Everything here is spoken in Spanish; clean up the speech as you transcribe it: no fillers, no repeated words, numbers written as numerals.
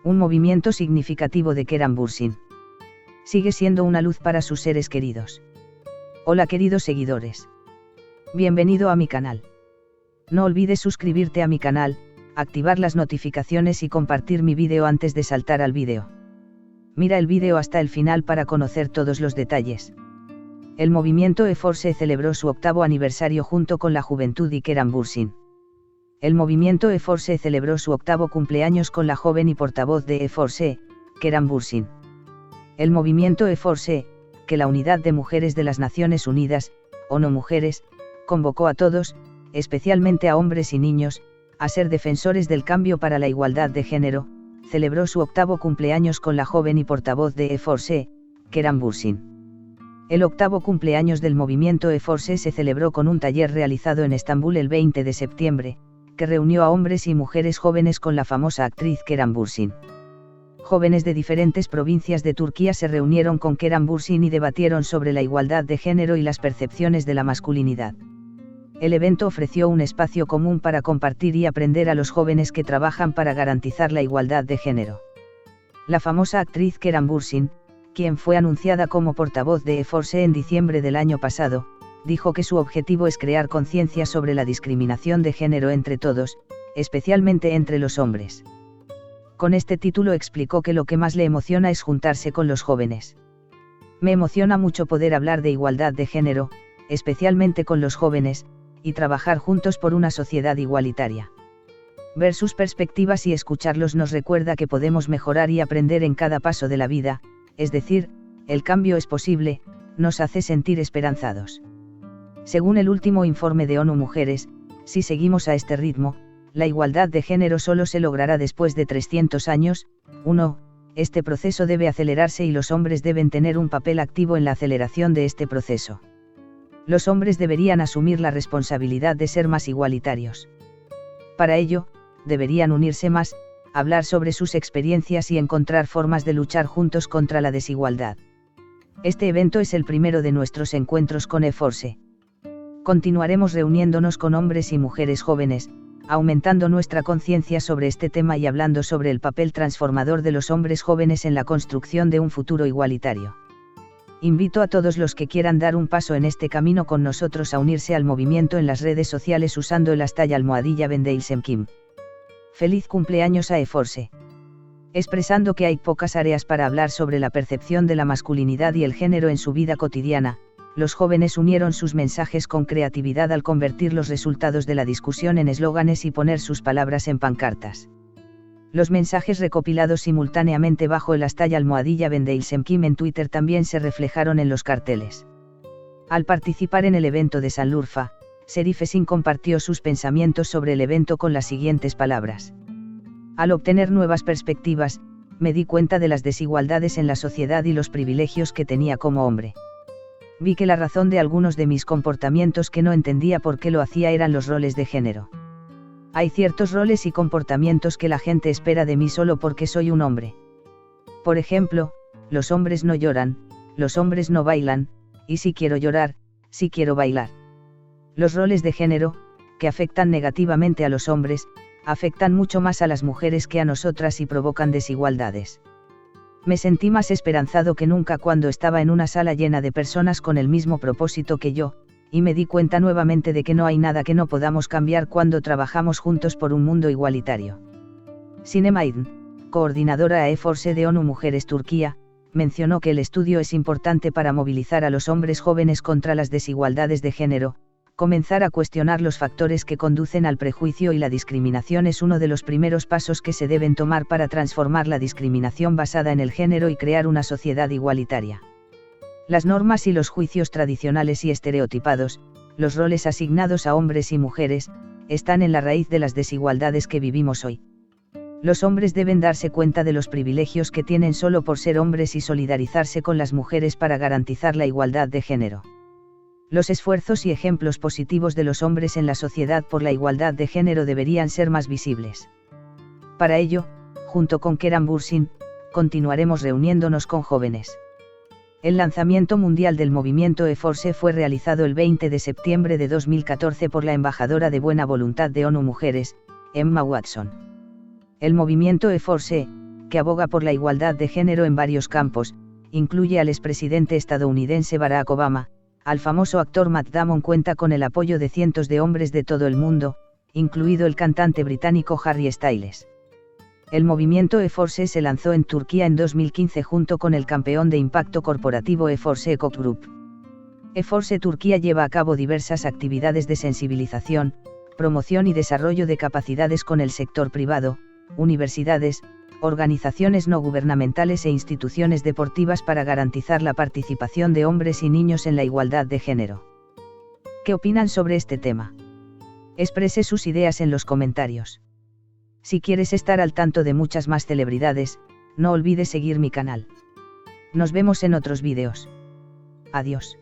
Un movimiento significativo de Kerem Bürsin. Sigue siendo una luz para sus seres queridos. Hola queridos seguidores. Bienvenido a mi canal. No olvides suscribirte a mi canal, activar las notificaciones y compartir mi vídeo antes de saltar al vídeo. Mira el vídeo hasta el final para conocer todos los detalles. El movimiento E-Force celebró su 8º aniversario junto con la juventud y Kerem Bürsin. El movimiento E-Force celebró su 8º cumpleaños con la joven y portavoz de E-Force, Kerem Bürsin. El movimiento E-Force, que la Unidad de Mujeres de las Naciones Unidas, ONU Mujeres, convocó a todos, especialmente a hombres y niños, a ser defensores del cambio para la igualdad de género, celebró su 8º cumpleaños con la joven y portavoz de E-Force, Kerem Bürsin. El 8º cumpleaños del movimiento E-Force se celebró con un taller realizado en Estambul el 20 de septiembre, que reunió a hombres y mujeres jóvenes con la famosa actriz Kerem Bürsin. Jóvenes de diferentes provincias de Turquía se reunieron con Kerem Bürsin y debatieron sobre la igualdad de género y las percepciones de la masculinidad. El evento ofreció un espacio común para compartir y aprender a los jóvenes que trabajan para garantizar la igualdad de género. La famosa actriz Kerem Bürsin, quien fue anunciada como portavoz de E-Force en diciembre del año pasado, dijo que su objetivo es crear conciencia sobre la discriminación de género entre todos, especialmente entre los hombres. Con este título explicó que lo que más le emociona es juntarse con los jóvenes. Me emociona mucho poder hablar de igualdad de género, especialmente con los jóvenes, y trabajar juntos por una sociedad igualitaria. Ver sus perspectivas y escucharlos nos recuerda que podemos mejorar y aprender en cada paso de la vida, es decir, el cambio es posible, nos hace sentir esperanzados. Según el último informe de ONU Mujeres, si seguimos a este ritmo, la igualdad de género solo se logrará después de 300 años. 1. Este proceso debe acelerarse y los hombres deben tener un papel activo en la aceleración de este proceso. Los hombres deberían asumir la responsabilidad de ser más igualitarios. Para ello, deberían unirse más, hablar sobre sus experiencias y encontrar formas de luchar juntos contra la desigualdad. Este evento es el primero de nuestros encuentros con E-Force. Continuaremos reuniéndonos con hombres y mujeres jóvenes, aumentando nuestra conciencia sobre este tema y hablando sobre el papel transformador de los hombres jóvenes en la construcción de un futuro igualitario. Invito a todos los que quieran dar un paso en este camino con nosotros a unirse al movimiento en las redes sociales usando el #Bendeilsemkim. Feliz cumpleaños a E-Force. Expresando que hay pocas áreas para hablar sobre la percepción de la masculinidad y el género en su vida cotidiana, los jóvenes unieron sus mensajes con creatividad al convertir los resultados de la discusión en eslóganes y poner sus palabras en pancartas. Los mensajes recopilados simultáneamente bajo el #Bendeilsemkim en Twitter también se reflejaron en los carteles. Al participar en el evento de Sanlurfa, Serif Esin compartió sus pensamientos sobre el evento con las siguientes palabras. Al obtener nuevas perspectivas, me di cuenta de las desigualdades en la sociedad y los privilegios que tenía como hombre. Vi que la razón de algunos de mis comportamientos que no entendía por qué lo hacía eran los roles de género. Hay ciertos roles y comportamientos que la gente espera de mí solo porque soy un hombre. Por ejemplo, los hombres no lloran, los hombres no bailan, y si quiero llorar, si quiero bailar. Los roles de género, que afectan negativamente a los hombres, afectan mucho más a las mujeres que a nosotras y provocan desigualdades. Me sentí más esperanzado que nunca cuando estaba en una sala llena de personas con el mismo propósito que yo, y me di cuenta nuevamente de que no hay nada que no podamos cambiar cuando trabajamos juntos por un mundo igualitario. Sinem Aydin, coordinadora a E-Force de ONU Mujeres Turquía, mencionó que el estudio es importante para movilizar a los hombres jóvenes contra las desigualdades de género. Comenzar a cuestionar los factores que conducen al prejuicio y la discriminación es uno de los primeros pasos que se deben tomar para transformar la discriminación basada en el género y crear una sociedad igualitaria. Las normas y los juicios tradicionales y estereotipados, los roles asignados a hombres y mujeres, están en la raíz de las desigualdades que vivimos hoy. Los hombres deben darse cuenta de los privilegios que tienen solo por ser hombres y solidarizarse con las mujeres para garantizar la igualdad de género. Los esfuerzos y ejemplos positivos de los hombres en la sociedad por la igualdad de género deberían ser más visibles. Para ello, junto con Kerem Bürsin, continuaremos reuniéndonos con jóvenes. El lanzamiento mundial del movimiento E-Force fue realizado el 20 de septiembre de 2014 por la embajadora de buena voluntad de ONU Mujeres, Emma Watson. El movimiento E-Force, que aboga por la igualdad de género en varios campos, incluye al expresidente estadounidense Barack Obama, al famoso actor Matt Damon, cuenta con el apoyo de cientos de hombres de todo el mundo, incluido el cantante británico Harry Styles. El movimiento E-Force se lanzó en Turquía en 2015 junto con el campeón de impacto corporativo E-Force Ecop Group. E-Force Turquía lleva a cabo diversas actividades de sensibilización, promoción y desarrollo de capacidades con el sector privado, universidades, organizaciones no gubernamentales e instituciones deportivas para garantizar la participación de hombres y niños en la igualdad de género. ¿Qué opinan sobre este tema? Exprese sus ideas en los comentarios. Si quieres estar al tanto de muchas más celebridades, no olvides seguir mi canal. Nos vemos en otros vídeos. Adiós.